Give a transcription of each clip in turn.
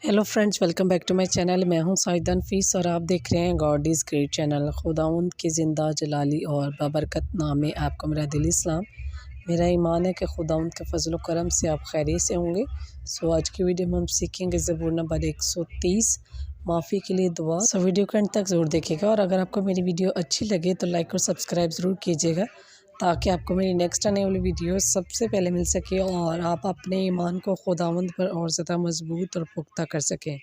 Hello friends, welcome back to my channel. मैं हूं साइदा नफीस और आप देख रहे हैं गॉड इज़ ग्रेट चैनल। खुदावंद की ज़िंदा जलाली और बाबरकत नाम में आपको मेरा दिली सलाम। मेरा ईमान है कि खुदावंद के फजल करम से आप खैरियत से होंगे। सो आज की वीडियो में हम सीखेंगे ज़बूर नंबर 130 माफ़ी के लिए दुआ। सो वीडियो के एंड तक ज़रूर देखिएगा और अगर आपको मेरी वीडियो अच्छी लगे तो लाइक और सब्सक्राइब ज़रूर कीजिएगा ताकि आपको मेरी नेक्स्ट आने वाली वीडियो सबसे पहले मिल सके और आप अपने ईमान को खुदावंद पर और ज़्यादा मजबूत और पुख्ता कर सकें।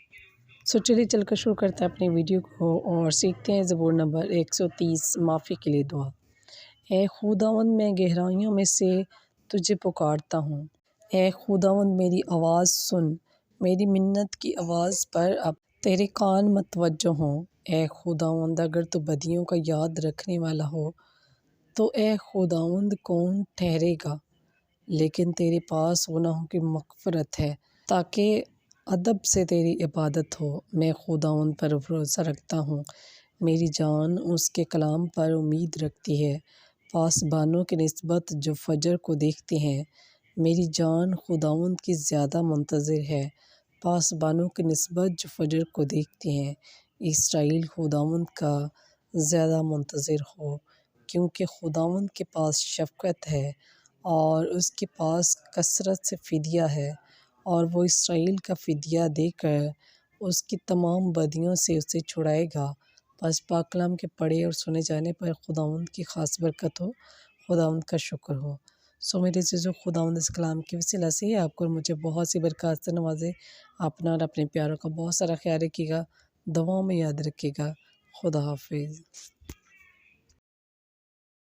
सो चलिए चलकर शुरू करते हैं अपनी वीडियो को और सीखते हैं ज़बूर नंबर 130 माफ़ी के लिए दुआ। ए खुदावंद, मैं गहराइयों में से तुझे पुकारता हूँ। ए खुदावंद, मेरी आवाज़ सुन। मेरी मिन्नत की आवाज़ पर अब तेरे कान मतवज्जो हों। ए खुदावंद, अगर तू बदियों का याद रखने वाला हो तो ए खुदावंद कौन ठहरेगा। लेकिन तेरे पास गुनाहों की मग़फ़िरत है ताकि अदब से तेरी इबादत हो। मैं खुदावंद पर भरोसा रखता हूँ, मेरी जान उसके कलाम पर उम्मीद रखती है। पासबानों की निस्बत जो फजर को देखते हैं, मेरी जान खुदावंद की ज़्यादा मुंतज़िर है। पासबानों की निस्बत जो फजर को देखते हैं, इसराइल खुदावंद का ज़्यादा मुंतज़िर हो, क्योंकि खुदावंद के पास शफ़क़त है और उसके पास कसरत से फ़िदिया है और वो इसराइल का फ़िदिया देकर उसकी तमाम बदियों से उसे छुड़ाएगा। बस पाक कलाम के पढ़े और सुने जाने पर खुदावंद की ख़ास बरकत हो, खुदावंद का शुक्र हो। सो मेरे अज़ीज़ों, खुदावंद इस कलाम की वसीला से आपको और मुझे बहुत सी बरकत से नवाज़े। अपना और अपने प्यारों का बहुत सारा ख्याल रखिएगा, दुआओं में याद रखिएगा। खुदा हाफिज़।